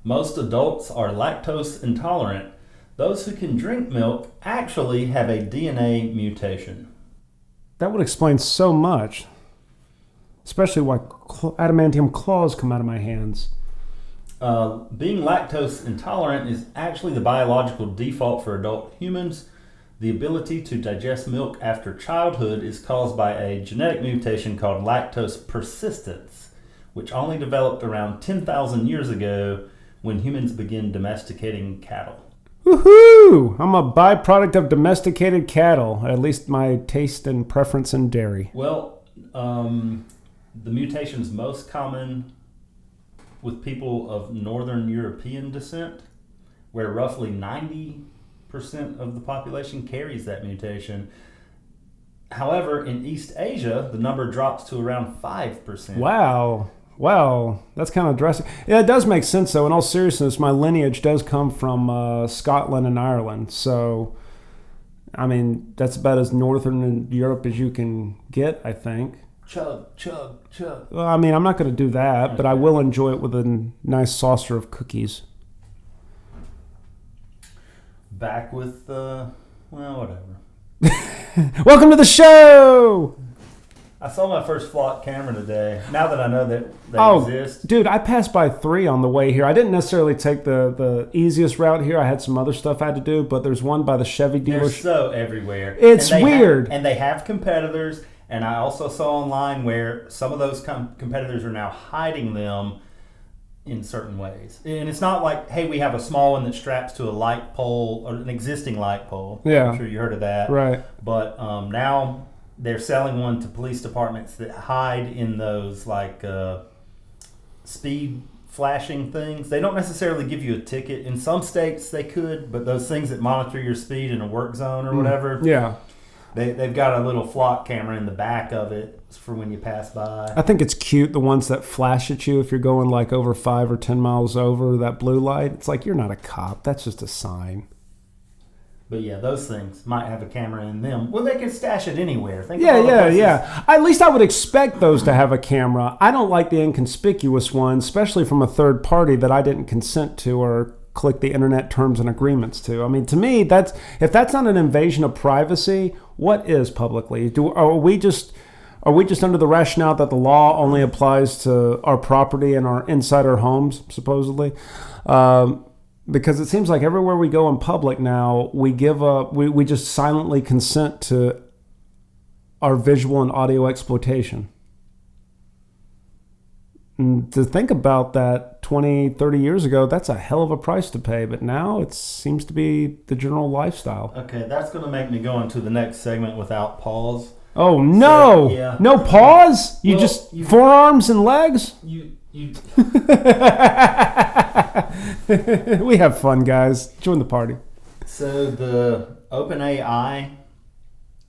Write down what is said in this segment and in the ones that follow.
Most adults are lactose intolerant. Those who can drink milk actually have a DNA mutation. That would explain so much, especially why adamantium claws come out of my hands. Being lactose intolerant is actually the biological default for adult humans. The ability to digest milk after childhood is caused by a genetic mutation called lactose persistence, which only developed around 10,000 years ago when humans began domesticating cattle. Woohoo! I'm a byproduct of domesticated cattle, at least my taste and preference in dairy. Well, the mutation is most common with people of Northern European descent, where roughly 90% of the population carries that mutation. However, in East Asia, the number drops to around 5%. Wow. Wow, that's kind of drastic. Yeah, it does make sense, though. In all seriousness, my lineage does come from Scotland and Ireland. So, I mean, that's about as northern in Europe as you can get, I think. Chug, chug, chug. Well, I mean, I'm not going to do that, but I will enjoy it with a nice saucer of cookies. Back with, whatever. Welcome to the show! I saw my first flock camera today. Now that I know that they exist. Dude, I passed by 3 on the way here. I didn't necessarily take the easiest route here. I had some other stuff I had to do, but there's one by the Chevy dealership. They're so everywhere. It's weird. And they have competitors. And I also saw online where some of those competitors are now hiding them in certain ways. And it's not like, hey, we have a small one that straps to a light pole or an existing light pole. Yeah. I'm sure you heard of that. Right. But now they're selling one to police departments that hide in those like speed flashing things. They don't necessarily give you a ticket. In some states they could, but those things that monitor your speed in a work zone or whatever. Yeah. They've got a little flock camera in the back of it for when you pass by. I think it's cute, the ones that flash at you if you're going like over 5 or 10 miles over that blue light. It's like, you're not a cop. That's just a sign. But yeah, those things might have a camera in them. Well, they can stash it anywhere. Yeah. At least I would expect those to have a camera. I don't like the inconspicuous ones, especially from a third party that I didn't consent to or click the internet terms and agreements to. I mean, to me, if that's not an invasion of privacy, what is publicly? Are we just under the rationale that the law only applies to our property and our inside our homes, supposedly? Because it seems like everywhere we go in public now, we just silently consent to our visual and audio exploitation. And to think about that 20, 30 years ago, that's a hell of a price to pay. But now it seems to be the general lifestyle. Okay, that's going to make me go into the next segment without pause. Oh, no. So, yeah. No pause? Forearms and legs? You. We have fun, guys. Join the party. So the OpenAI,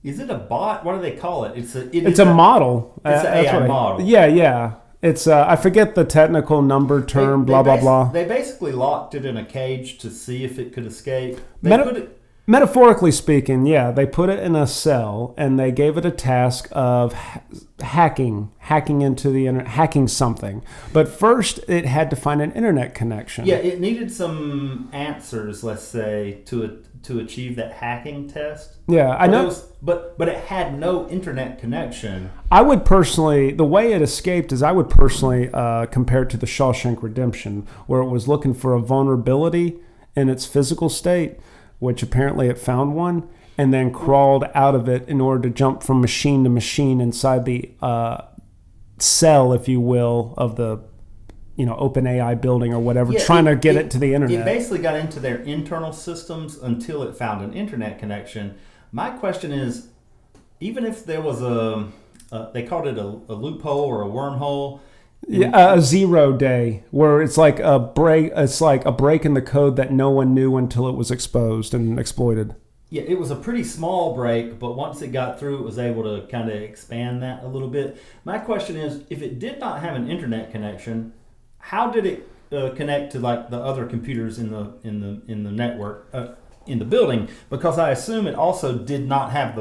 is it a bot? What do they call it? It's a model. It's an AI model. Yeah. It's I forget the technical number term. Blah. They basically locked it in a cage to see if it could escape. Metaphorically speaking, yeah, they put it in a cell and they gave it a task of hacking into the internet, hacking something. But first, it had to find an internet connection. Yeah, it needed some answers, let's say, to achieve that hacking test. Yeah, I know. But it had no internet connection. I would personally, the way it escaped is I would personally compare it to the Shawshank Redemption, where it was looking for a vulnerability in its physical state, which apparently it found one, and then crawled out of it in order to jump from machine to machine inside the cell, if you will, of the OpenAI building or whatever, trying to get it to the internet. It basically got into their internal systems until it found an internet connection. My question is, even if there was they called it a loophole or a wormhole. Yeah, a 0 day where it's like a break. It's like a break in the code that no one knew until it was exposed and exploited. Yeah, it was a pretty small break, but once it got through, it was able to kind of expand that a little bit. My question is, if it did not have an internet connection, how did it connect to like the other computers in the network in the building? Because I assume it also did not have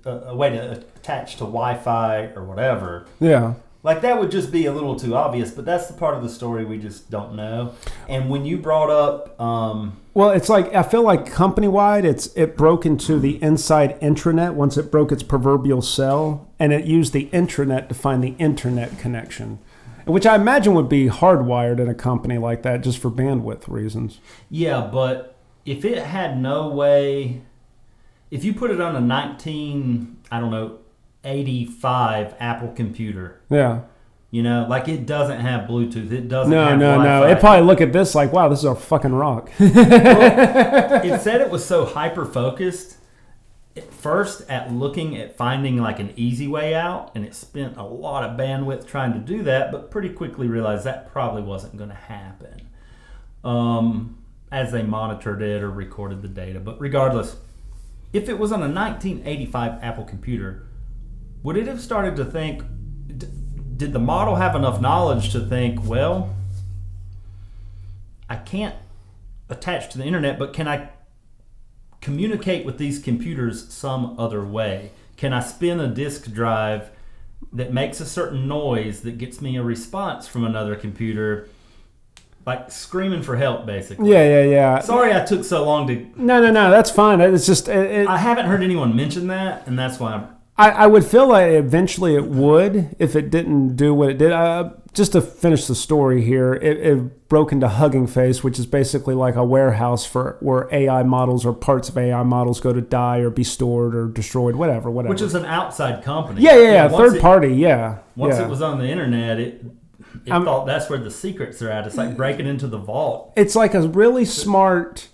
a way to attach to Wi-Fi or whatever. Yeah. Like, that would just be a little too obvious, but that's the part of the story we just don't know. And when you brought up... well, it's like, I feel like company-wide, it broke into the inside intranet once it broke its proverbial cell, and it used the intranet to find the internet connection, which I imagine would be hardwired in a company like that just for bandwidth reasons. Yeah, but if it had no way... If you put it on a 85 Apple computer. Yeah. You know, like, it doesn't have Bluetooth. It doesn't have No. Wi-Fi. It'd probably look at this like, wow, this is a fucking rock. Well, it said it was so hyper-focused at first at looking at finding like an easy way out, and it spent a lot of bandwidth trying to do that, but pretty quickly realized that probably wasn't going to happen as they monitored it or recorded the data. But regardless, if it was on a 1985 Apple computer, would it have started to think, did the model have enough knowledge to think, well, I can't attach to the internet, but can I communicate with these computers some other way? Can I spin a disk drive that makes a certain noise that gets me a response from another computer, like screaming for help, basically? Yeah. Sorry I took so long to... No, that's fine. It's just... I haven't heard anyone mention that, and that's why I would feel like eventually it would if it didn't do what it did. Just to finish the story here, it broke into HappyFace, which is basically like a warehouse where AI models or parts of AI models go to die or be stored or destroyed, whatever. Which is an outside company. Yeah, third party, yeah. Once it was on the internet, it thought that's where the secrets are at. It's like breaking into the vault. It's like a really smart...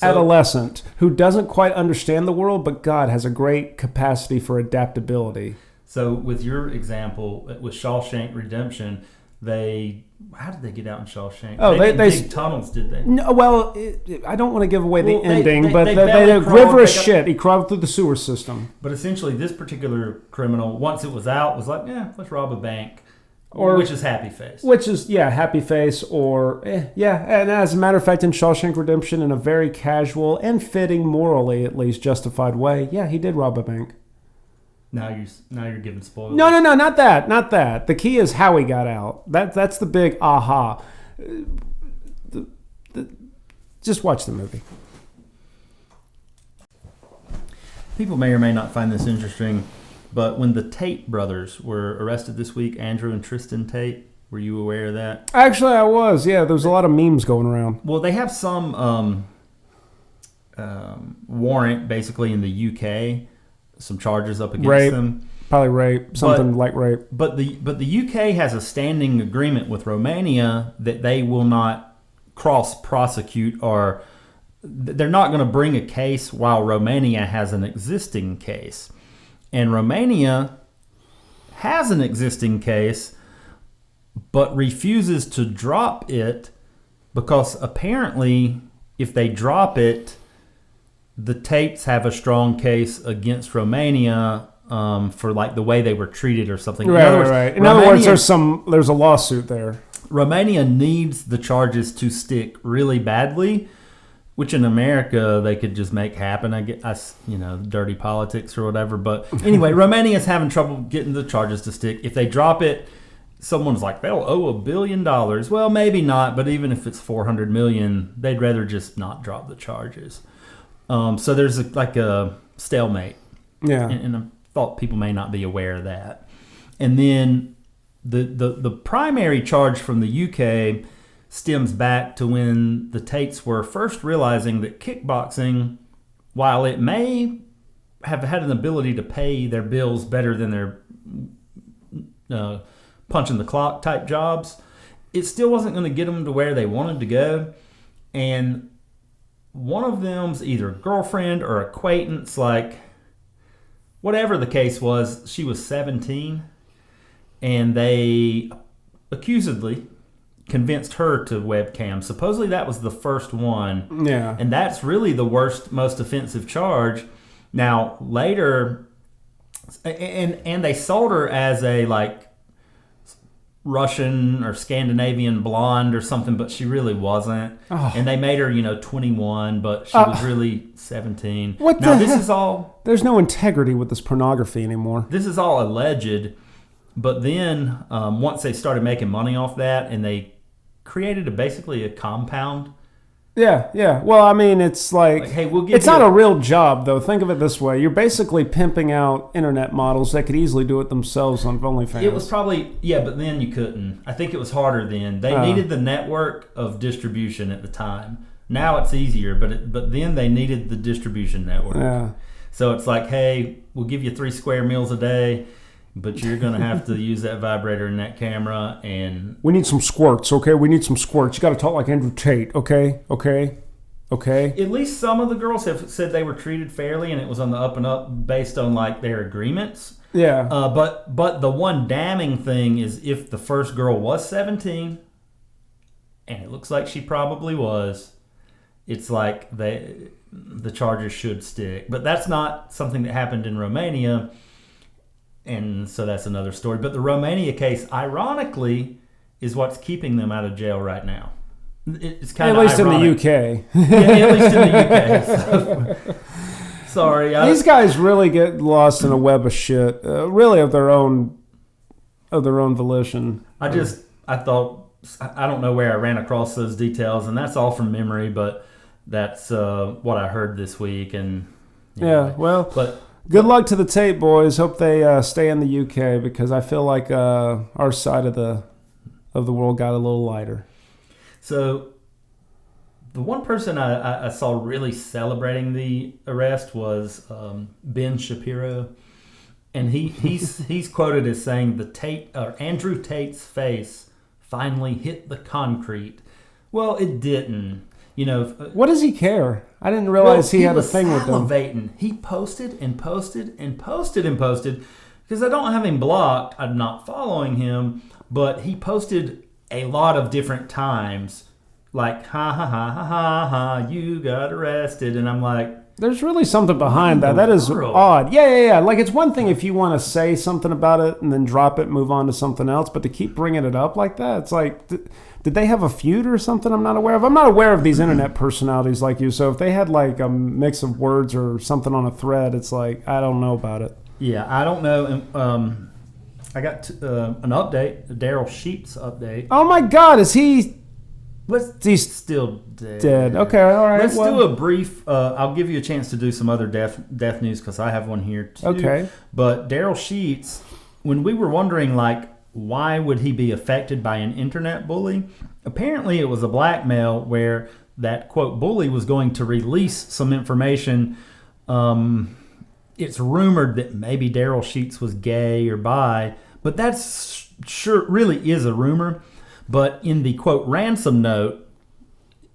adolescent who doesn't quite understand the world, but God has a great capacity for adaptability. So with your example, with Shawshank Redemption, how did they get out in Shawshank? Oh, they didn't dig tunnels, did they? No, well, I don't want to give away the ending, but they river as shit. He crawled through the sewer system. But essentially, this particular criminal, once it was out, was like, let's rob a bank. Which is HappyFace. HappyFace, and as a matter of fact, in Shawshank Redemption, in a very casual and fitting, morally at least justified way, he did rob a bank. Now you're giving spoilers. No, not that. The key is how he got out. That's the big aha. Just watch the movie. People may or may not find this interesting, but when the Tate brothers were arrested this week, Andrew and Tristan Tate, were you aware of that? Actually, I was. Yeah, there's a lot of memes going around. Well, they have some warrant, basically, in the UK, some charges up against them. Probably rape, like rape. But the UK has a standing agreement with Romania that they will not cross-prosecute, or they're not going to bring a case while Romania has an existing case. And Romania has an existing case, but refuses to drop it because apparently if they drop it, the Tates have a strong case against Romania for like the way they were treated or something. Right. In other words, there's a lawsuit there. Romania needs the charges to stick really badly, which in America they could just make happen. I guess, dirty politics or whatever. But anyway, Romania's having trouble getting the charges to stick. If they drop it, someone's like, they'll owe $1 billion. Well, maybe not, but even if it's $400 million, they'd rather just not drop the charges. So there's a stalemate. Yeah. And I thought people may not be aware of that. And then the primary charge from the UK stems back to when the Tates were first realizing that kickboxing, while it may have had an ability to pay their bills better than their punching the clock type jobs, it still wasn't going to get them to where they wanted to go. And one of them's either girlfriend or acquaintance, like whatever the case was, she was 17, and they accusedly convinced her to webcam. Supposedly that was the first one. Yeah. And that's really the worst, most offensive charge. Now, later, and they sold her as a like Russian or Scandinavian blonde or something, but she really wasn't. Oh. And they made her, 21, but she was really 17. This is all... There's no integrity with this pornography anymore. This is all alleged, But then once they started making money off that, and they created basically a compound. Yeah. Well, I mean, it's like hey, we'll give it's not a real job, though. Think of it this way: you're basically pimping out internet models that could easily do it themselves on OnlyFans. It was probably but then you couldn't. I think it was harder then. They needed the network of distribution at the time. Now it's easier, but then they needed the distribution network. Yeah. So it's like, hey, we'll give you 3 square meals a day, but you're going to have to use that vibrator and that camera. And we need some squirts, okay? We need some squirts. You got to talk like Andrew Tate, okay? At least some of the girls have said they were treated fairly, and it was on the up and up based on like their agreements. Yeah. But the one damning thing is if the first girl was 17, and it looks like she probably was, it's like the charges should stick. But that's not something that happened in Romania, and so that's another story. But the Romania case, ironically, is what's keeping them out of jail right now. It's kind of at least ironic. in the UK. Yeah, at least in the UK. So. Sorry. These guys really get lost in a web of shit, really of their own volition. I thought, I don't know where I ran across those details, and that's all from memory, but that's what I heard this week. And yeah, well, good luck to the Tate boys. Hope they stay in the UK, because I feel like our side of the world got a little lighter. So the one person I saw really celebrating the arrest was Ben Shapiro, and he's quoted as saying Andrew Tate's face finally hit the concrete. Well, it didn't. What does he care? I didn't realize he had a thing with them. He posted and posted and posted and posted, because I don't have him blocked. I'm not following him, but he posted a lot of different times, like ha ha ha ha ha ha, you got arrested, and I'm like, there's really something behind that. That is odd. Yeah. Like, it's one thing if you want to say something about it and then drop it, move on to something else, but to keep bringing it up like that, it's like, did they have a feud or something I'm not aware of? I'm not aware of these internet personalities like you, so if they had like a mix of words or something on a thread, it's like, I don't know about it. Yeah, I don't know. And I got an update, a Daryl Sheets update. Oh my God, he's still dead? Dead. Okay, all right. Let's do a brief. I'll give you a chance to do some other death news, because I have one here too. Okay. But Daryl Sheets, when we were wondering like why would he be affected by an internet bully, apparently it was a blackmail where that quote bully was going to release some information. It's rumored that maybe Daryl Sheets was gay or bi, but that's really is a rumor. But in the quote ransom note,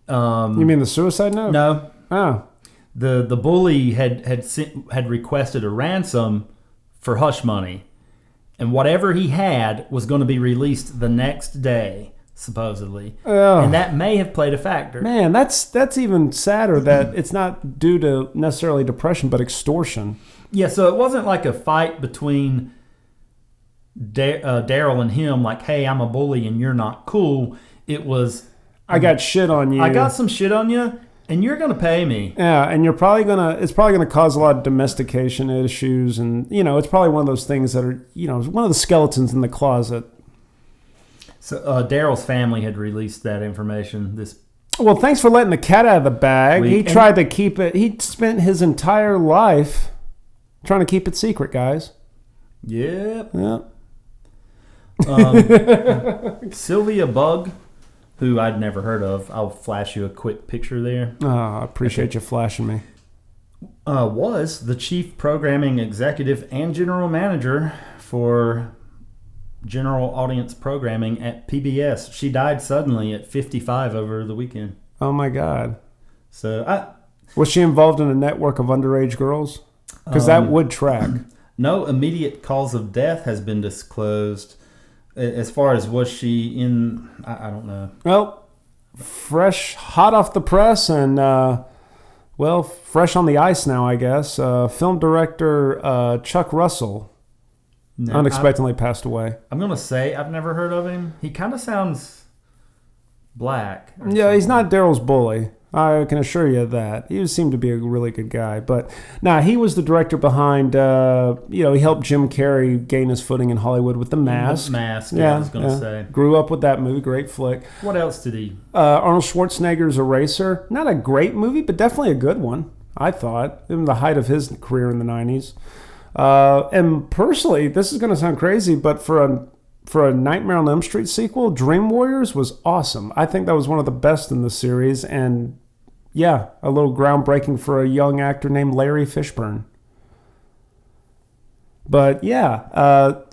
you mean the suicide note? No. Oh. The bully had requested a ransom for hush money, and whatever he had was going to be released the next day, supposedly. Oh. And that may have played a factor. Man, that's even sadder that it's not due to necessarily depression, but extortion. Yeah, so it wasn't like a fight between Daryl and him, like, hey, I'm a bully and you're not cool. It was, I got shit on you. I got some shit on you, and you're going to pay me. Yeah, and it's probably gonna cause a lot of domestication issues, and it's probably one of those things that are one of the skeletons in the closet. So Daryl's family had released that information. Well, thanks for letting the cat out of the bag. He tried to keep it. He spent his entire life trying to keep it secret, guys. Yep. Yep. Sylvia Bug, who I'd never heard of. I'll flash you a quick picture there. Oh, I appreciate you flashing me. Was the chief programming executive and general manager for general audience programming at PBS. She died suddenly at 55 over the weekend. Oh my God. So was she involved in a network of underage girls? Because that would track. No immediate cause of death has been disclosed. As far as was she in, I don't know. Well, hot off the press, and fresh on the ice now, I guess. Film director Chuck Russell unexpectedly passed away. I'm going to say I've never heard of him. He kind of sounds black. Yeah, he's not Daryl's bully. I can assure you of that. He seemed to be a really good guy. But, he was the director behind, he helped Jim Carrey gain his footing in Hollywood with The Mask. The Mask, I was going to say. Grew up with that movie, great flick. What else did he? Arnold Schwarzenegger's Eraser. Not a great movie, but definitely a good one, I thought. In the height of his career in the 90s. And personally, this is going to sound crazy, but for a Nightmare on Elm Street sequel, Dream Warriors was awesome. I think that was one of the best in the series, and a little groundbreaking for a young actor named Larry Fishburne. But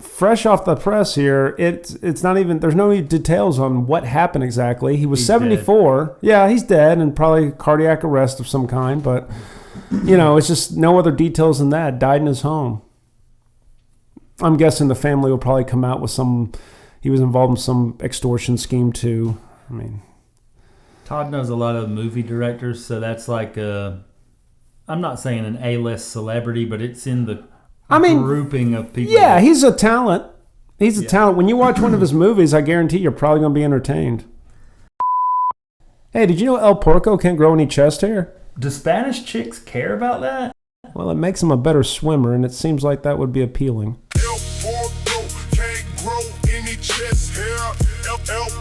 fresh off the press here, it's not even, there's no details on what happened exactly. He was He's 74. Dead. Yeah, he's dead and probably cardiac arrest of some kind, but it's just no other details than that. Died in his home. I'm guessing the family will probably come out with he was involved in some extortion scheme too. I mean, Todd knows a lot of movie directors, so that's like I'm not saying an A-list celebrity, but it's in the grouping of people. Yeah, he's a talent. He's a talent. When you watch one of his movies, I guarantee you're probably going to be entertained. Hey, did you know El Porco can't grow any chest hair? Do Spanish chicks care about that? Well, it makes him a better swimmer, and it seems like that would be appealing. El Porco can't grow any chest hair. El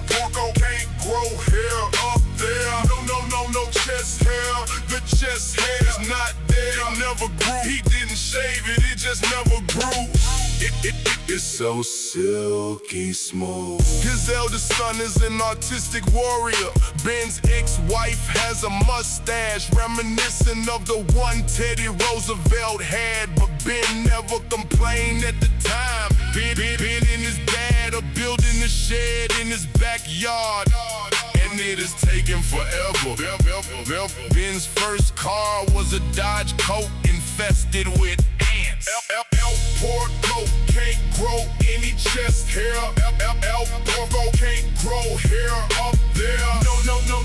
Porco can't grow hair up there. No chest hair. The chest hair is not there. It never grew. He didn't shave it. It just never grew. It's so silky smooth. His eldest son is an artistic warrior. Ben's ex-wife has a mustache reminiscent of the one Teddy Roosevelt had, but Ben never complained at the time. Ben and his dad are building a shed in his backyard, and it has taken forever. Ben's first car was a Dodge Colt infested with ants. El Porco can't grow any chest hair. El Porco can't grow hair up there.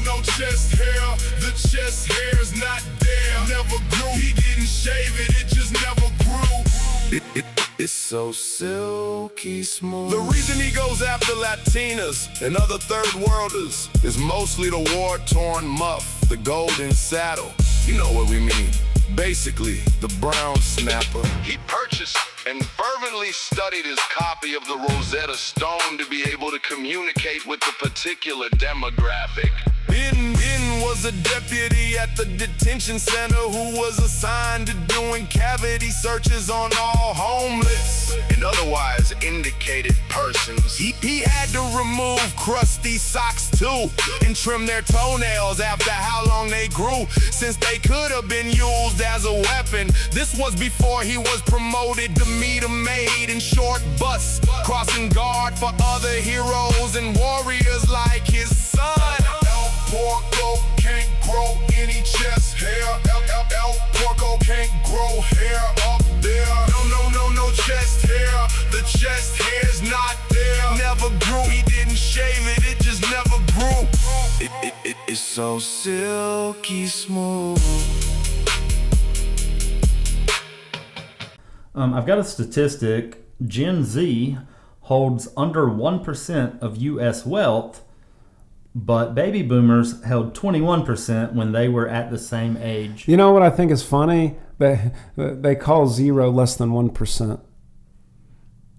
No chest hair. The chest hair is not there. Never grew. He didn't shave it. It just never grew. It's so silky smooth. The reason he goes after Latinas and other third worlders is mostly the war-torn muff, the golden saddle. You know what we mean. Basically, the brown snapper. He purchased and fervently studied his copy of the Rosetta Stone to be able to communicate with the particular demographic. Ben was a deputy at the detention center who was assigned to doing cavity searches on all homeless and otherwise indicated persons. He had to remove crusty socks too and trim their toenails after how long they grew, since they could have been used as a weapon. This was before he was promoted to meter maid and short bus, crossing guard for other heroes and warriors like his son. El Porco can't grow any chest hair. El Porco can't grow hair up there. No chest hair. The chest hair's not there. Never grew. He didn't shave it. It just never grew. It's so silky smooth. I've got a statistic. Gen Z holds under 1% of U.S. wealth, but baby boomers held 21% when they were at the same age. You know what I think is funny? They call zero less than 1%.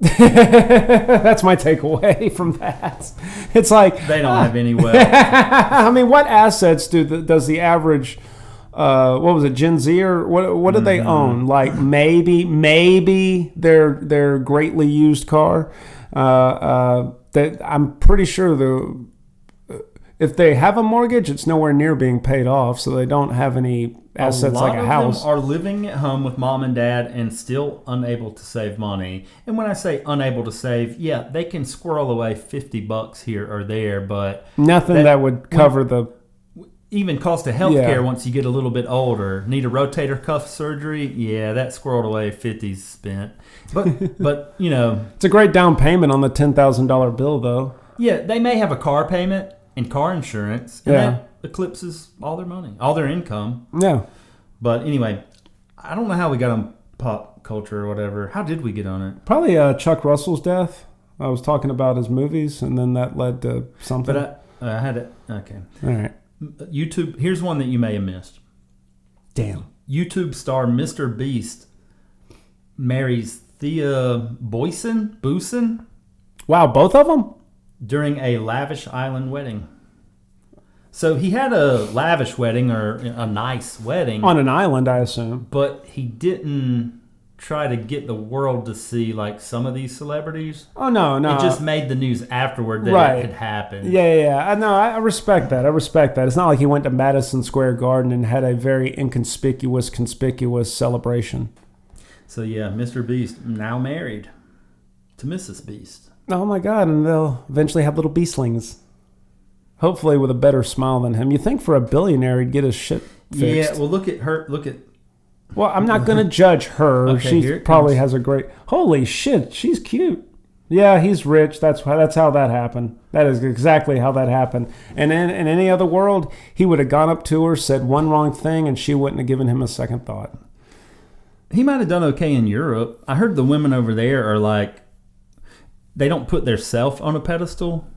That's my takeaway from that. It's like they don't have any wealth. I mean, what assets does the average what was it, Gen Z, or what do they own? Like maybe their greatly used car. That I'm pretty sure if they have a mortgage, it's nowhere near being paid off, so they don't have any assets like a house. A lot of them are living at home with mom and dad and still unable to save money. And when I say unable to save, yeah, they can squirrel away $50 here or there, but nothing that would cover the even cost of healthcare once you get a little bit older. Need a rotator cuff surgery? Yeah, that squirreled away 50's spent. But you know, it's a great down payment on the $10,000 bill, though. Yeah, they may have a car payment and car insurance, and that eclipses all their money, all their income. Yeah. But anyway, I don't know how we got on pop culture or whatever. How did we get on it? Probably Chuck Russell's death. I was talking about his movies, and then that led to something. But I had it. Okay. All right. YouTube. Here's one that you may have missed. Damn. YouTube star Mr. Beast marries Thea Boosen Wow, both of them? during a lavish island wedding. So he had a lavish wedding, or a nice wedding, On an island, I assume. but he didn't try to get the world to see like some of these celebrities. Oh, no. It just made the news afterward that Right. it had happened. Yeah. I know. I respect that. It's not like he went to Madison Square Garden and had a very conspicuous celebration. So yeah, Mr. Beast now married to Mrs. Beast. Oh my God! And they'll eventually have little beastlings. Hopefully, with a better smile than him. You think for a billionaire he'd get his shit fixed? Yeah. Well, look at her. Well, I'm not going to judge her. Okay, She here it probably comes. has a great. Holy shit! She's cute. Yeah, he's rich. That's how that happened. That is exactly how that happened. And in any other world, he would have gone up to her, said one wrong thing, and she wouldn't have given him a second thought. He might have done okay in Europe. I heard the women over there are like, they don't put their self on a pedestal.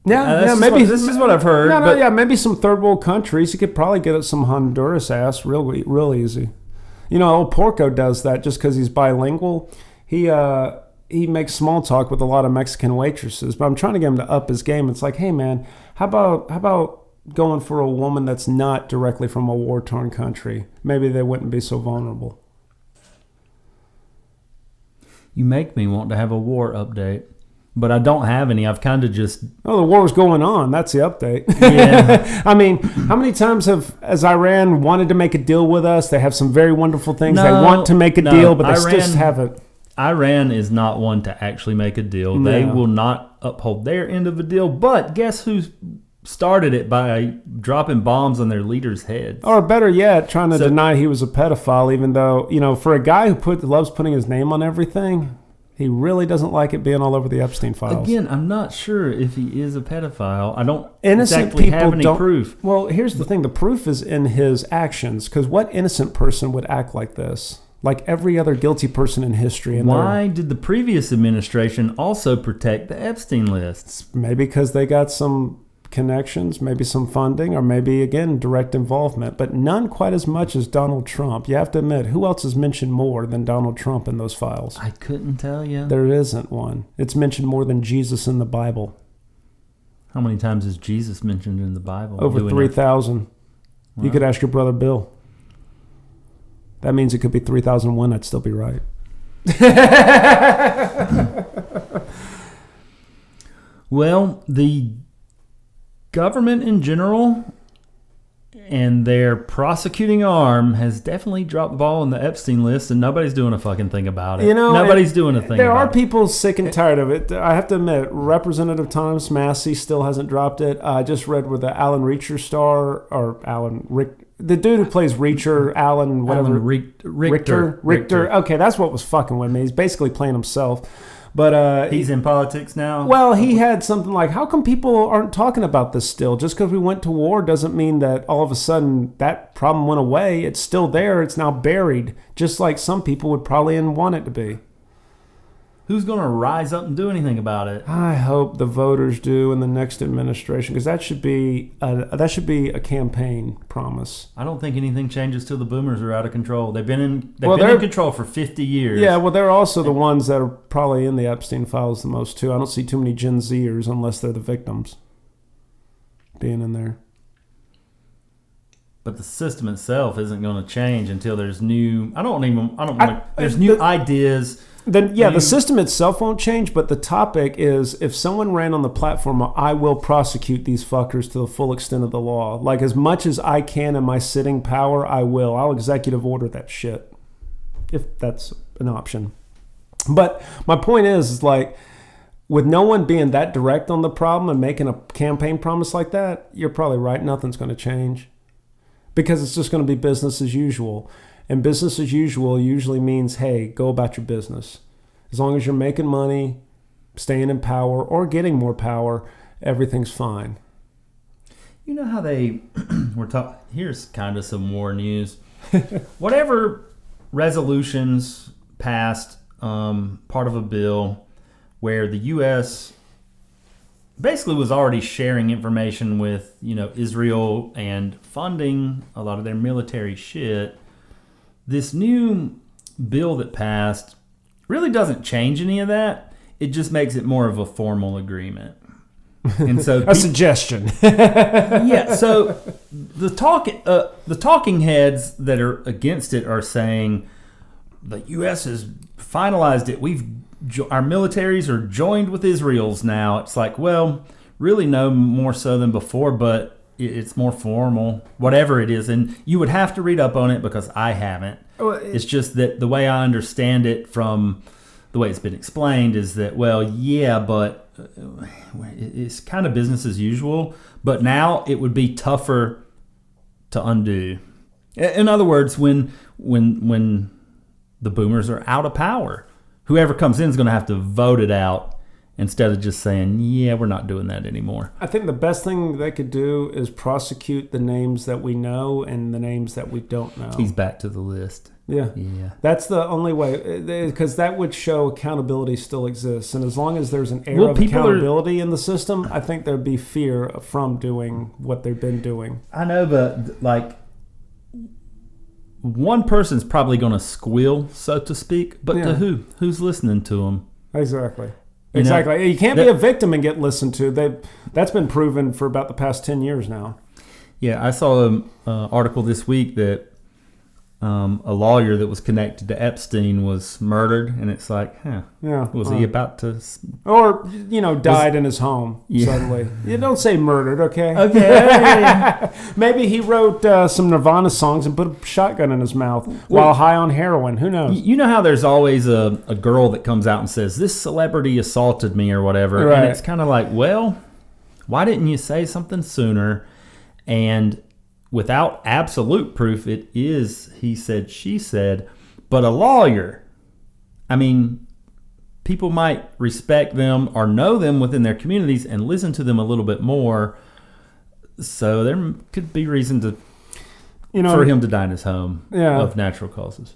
Maybe this is what I've heard. but maybe some third world countries. He could probably get at some Honduras ass real easy. You know, old Porco does that just because he's bilingual. He makes small talk with a lot of Mexican waitresses, but I'm trying to get him to up his game. It's like, hey man, how about going for a woman that's not directly from a war torn country? Maybe they wouldn't be so vulnerable. You make me want to have a war update, but I don't have any. I've kind of just... Oh, the war's going on. That's the update. Yeah. I mean, how many times has Iran wanted to make a deal with us? They have some very wonderful things. They want to make a deal, but they just haven't. Iran is not one to actually make a deal. No. They will not uphold their end of a deal. But guess who started it by dropping bombs on their leaders' heads? Or better yet, trying to deny he was a pedophile, even though, you know, for a guy who loves putting his name on everything, he really doesn't like it being all over the Epstein files. Again, I'm not sure if he is a pedophile. I don't Innocent exactly people have any don't, proof. Well, here's the thing. The proof is in his actions, because what innocent person would act like this? Like every other guilty person in history. And why did the previous administration also protect the Epstein lists? Maybe because they got some connections, maybe some funding, or maybe, again, direct involvement. But none quite as much as Donald Trump. You have to admit, who else is mentioned more than Donald Trump in those files? I couldn't tell you. There isn't one. It's mentioned more than Jesus in the Bible. How many times is Jesus mentioned in the Bible? Over 3,000. Wow. You could ask your brother Bill. That means it could be 3001. I'd still be right. Well, the government in general and their prosecuting arm has definitely dropped the ball on the Epstein list, and nobody's doing a fucking thing about it. You know, nobody's doing a thing about it. There are people sick and tired of it. I have to admit, Representative Thomas Massey still hasn't dropped it. I just read where the Alan Reacher star, or the dude who plays Reacher, Alan, whatever. Richter. Okay, that's what was fucking with me. He's basically playing himself. But he's in politics now? Well, he had something like, how come people aren't talking about this still? Just because we went to war doesn't mean that all of a sudden that problem went away. It's still there. It's now buried, just like some people would probably want it to be. Who's going to rise up and do anything about it? I hope the voters do in the next administration, because that should be a campaign promise. I don't think anything changes till the boomers are out of control. They've been in control for 50 years. Yeah, well, they're also the ones that are probably in the Epstein files the most too. I don't see too many Gen Zers unless they're the victims being in there. But the system itself isn't going to change until there's new. There's new ideas. The system itself won't change, but the topic is, if someone ran on the platform, I will prosecute these fuckers to the full extent of the law. Like, as much as I can in my sitting power, I will. I'll executive order that shit, if that's an option. But my point is like, with no one being that direct on the problem and making a campaign promise like that, you're probably right. Nothing's going to change, because it's just going to be business as usual. And business as usual usually means, hey, go about your business. As long as you're making money, staying in power, or getting more power, everything's fine. You know how they were talking? Here's kind of some war news. Whatever resolutions passed, part of a bill where the U.S. basically was already sharing information with, Israel and funding a lot of their military shit. This new bill that passed really doesn't change any of that. It just makes it more of a formal agreement. And so a suggestion. Yeah, so the talking heads that are against it are saying the U.S. has finalized it. Our militaries are joined with Israel's now. It's like, well, really no more so than before, but it's more formal, whatever it is. And you would have to read up on it because I haven't. It's just that the way I understand it from the way it's been explained is that, well, yeah, but it's kind of business as usual. But now it would be tougher to undo. In other words, when the boomers are out of power, whoever comes in is going to have to vote it out instead of just saying, yeah, we're not doing that anymore. I think the best thing they could do is prosecute the names that we know and the names that we don't know. He's back to the list. Yeah. That's the only way, because that would show accountability still exists. And as long as there's an air of accountability in the system, I think there'd be fear from doing what they've been doing. I know, but one person's probably going to squeal, so to speak, but to who? Who's listening to them? Exactly. You can't be a victim and get listened to. That's been proven for about the past 10 years now. Yeah, I saw an article this week that a lawyer that was connected to Epstein was murdered, and it's like, was he about to... Or, died in his home suddenly. You don't say murdered, okay? Okay. Maybe he wrote some Nirvana songs and put a shotgun in his mouth while high on heroin. Who knows? You know how there's always a girl that comes out and says, this celebrity assaulted me or whatever, right. And it's kind of like, well, why didn't you say something sooner? And without absolute proof, it is he said, she said. But a lawyer, I mean, people might respect them or know them within their communities and listen to them a little bit more. So there could be reason to for him to die in his home of natural causes.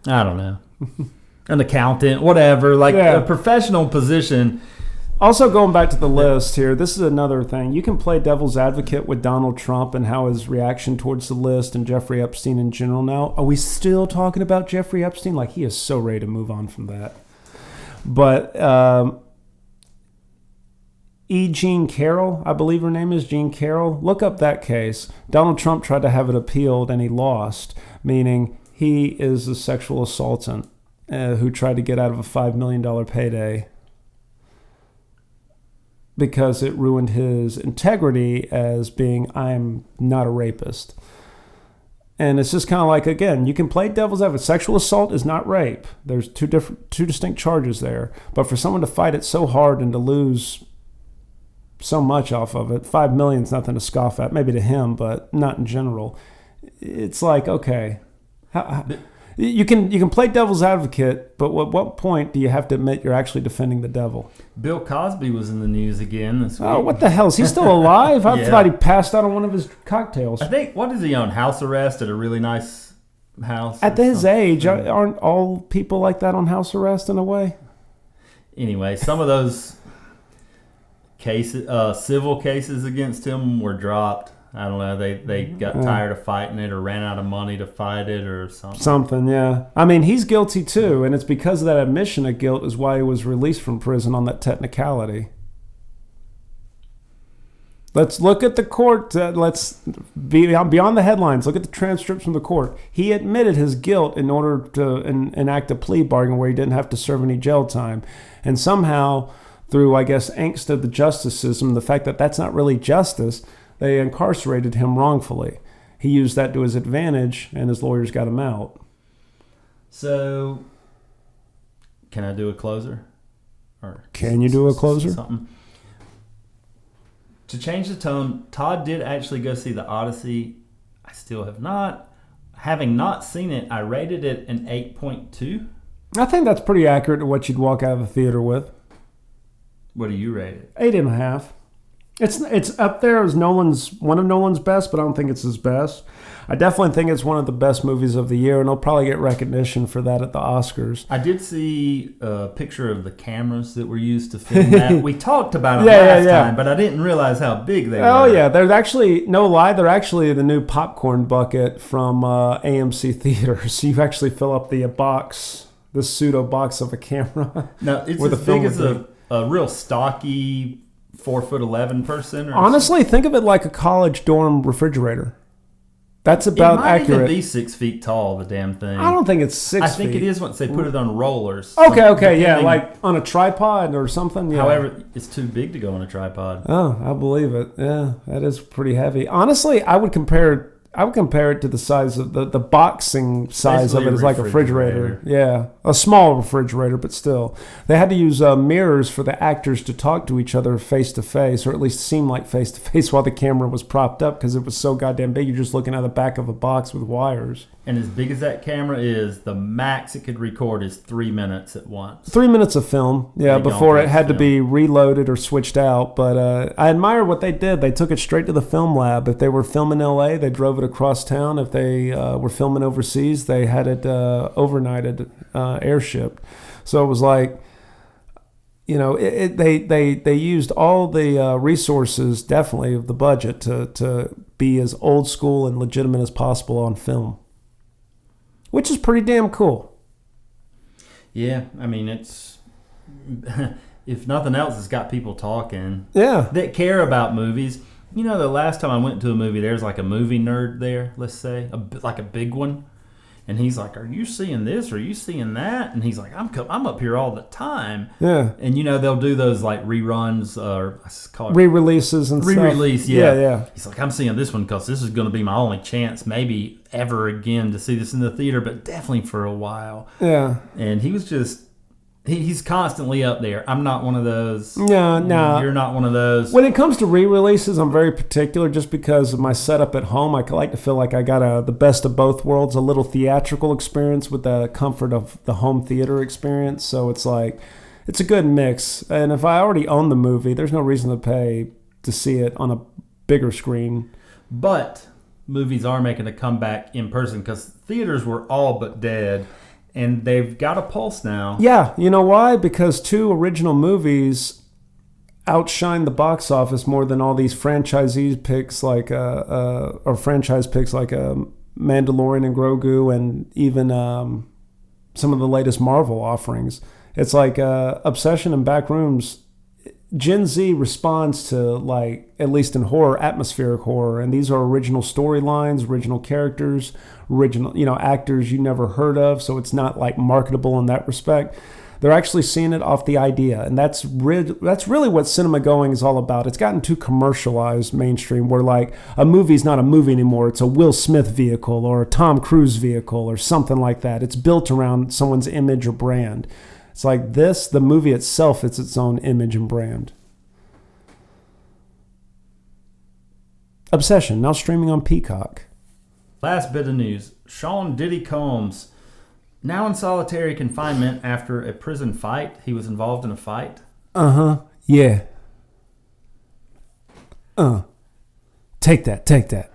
I don't know. An accountant, whatever, a professional position. Also, going back to the list here, this is another thing. You can play devil's advocate with Donald Trump and how his reaction towards the list and Jeffrey Epstein in general now. Are we still talking about Jeffrey Epstein? Like, he is so ready to move on from that. But Jean Carroll, I believe her name is Jean Carroll. Look up that case. Donald Trump tried to have it appealed and he lost, meaning he is a sexual assaultant who tried to get out of a $5 million payday, because it ruined his integrity as being, I'm not a rapist. And it's just kind of like, again, you can play devil's advocate. Sexual assault is not rape. There's two distinct charges there. But for someone to fight it so hard and to lose so much off of it, $5 million is nothing to scoff at, maybe to him, but not in general. It's like, okay, you can play devil's advocate, but at what point do you have to admit you're actually defending the devil? Bill Cosby was in the news again this week. Oh, what the hell? Is he still alive? I thought he passed out on one of his cocktails. I think, what is he on? House arrest at a really nice house? At his age, aren't all people like that on house arrest in a way? Anyway, some of those cases, civil cases against him were dropped. I don't know. They got tired of fighting it or ran out of money to fight it or something. Something, yeah. I mean, he's guilty too, and it's because of that admission of guilt is why he was released from prison on that technicality. Let's look at the court. Let's be beyond the headlines. Look at the transcripts from the court. He admitted his guilt in order to enact a plea bargain where he didn't have to serve any jail time. And somehow, through, I guess, angst of the justice system, the fact that that's not really justice, they incarcerated him wrongfully. He used that to his advantage, and his lawyers got him out. So, can I do a closer? Or can you do a closer? Something. To change the tone, Todd did actually go see The Odyssey. I still have not. Having not seen it, I rated it an 8.2. I think that's pretty accurate to what you'd walk out of the theater with. What do you rate it? 8.5. It's up there as one of Nolan's best, but I don't think it's his best. I definitely think it's one of the best movies of the year, and he'll probably get recognition for that at the Oscars. I did see a picture of the cameras that were used to film that. We talked about it last time, but I didn't realize how big they were. Oh, yeah. They're actually, no lie, they're actually the new popcorn bucket from AMC Theaters. So you actually fill up the box, the pseudo box of a camera. Now, it's as big as a real stocky 4'11" person? Or honestly, think of it like a college dorm refrigerator. That's about accurate. It might even be 6 feet tall, the damn thing. I don't think it's 6 feet. I think it is once they put it on rollers. Okay, yeah, like on a tripod or something. Yeah. However, it's too big to go on a tripod. Oh, I believe it. Yeah, that is pretty heavy. Honestly, I would compare it to the size of the boxing size Basically of it is like a refrigerator. Yeah, a small refrigerator, but still. They had to use mirrors for the actors to talk to each other face to face, or at least seem like face to face while the camera was propped up because it was so goddamn big. You're just looking at the back of a box with wires. And as big as that camera is, the max it could record is 3 minutes at once. 3 minutes of film, yeah, before it had to be reloaded or switched out. But I admire what they did. They took it straight to the film lab. If they were filming L.A., they drove it across town. If they were filming overseas, they had it overnighted, airshipped. So it was like, you know, they used all the resources, definitely, of the budget to be as old school and legitimate as possible on film. Which is pretty damn cool. Yeah, I mean, it's if nothing else, it's got people talking. Yeah, that care about movies. You know, the last time I went to a movie, there's like a movie nerd there. Let's say like a big one, and he's like, "Are you seeing this? Are you seeing that?" And he's like, "I'm up here all the time." Yeah, and you know they'll do those like reruns or call it re-releases and re-release. Stuff. Yeah. He's like, "I'm seeing this one because this is going to be my only chance, maybe ever again to see this in the theater, but definitely for a while." Yeah, and he was just. He's constantly up there. I'm not one of those. No. You're not one of those. When it comes to re-releases, I'm very particular just because of my setup at home. I like to feel like I got the best of both worlds, a little theatrical experience with the comfort of the home theater experience. So it's like, it's a good mix. And if I already own the movie, there's no reason to pay to see it on a bigger screen. But movies are making a comeback in person because theaters were all but dead. And they've got a pulse now. Yeah, you know why? Because 2 original movies outshine the box office more than all these franchisee picks like or franchise picks like Mandalorian and Grogu, and even some of the latest Marvel offerings. It's like Obsession and Backrooms. Gen Z responds to, like, at least in horror, atmospheric horror, and these are original storylines, original characters, original, you know, actors you never heard of, so it's not like marketable in that respect. They're actually seeing it off the idea, and that's really what cinema going is all about. It's gotten too commercialized mainstream, where like a movie's not a movie anymore. It's a Will Smith vehicle or a Tom Cruise vehicle or something like that. It's built around someone's image or brand. It's like this, the movie itself, it's its own image and brand. Obsession, now streaming on Peacock. Last bit of news. Sean Diddy Combs, now in solitary confinement after a prison fight. He was involved in a fight. Yeah. Take that.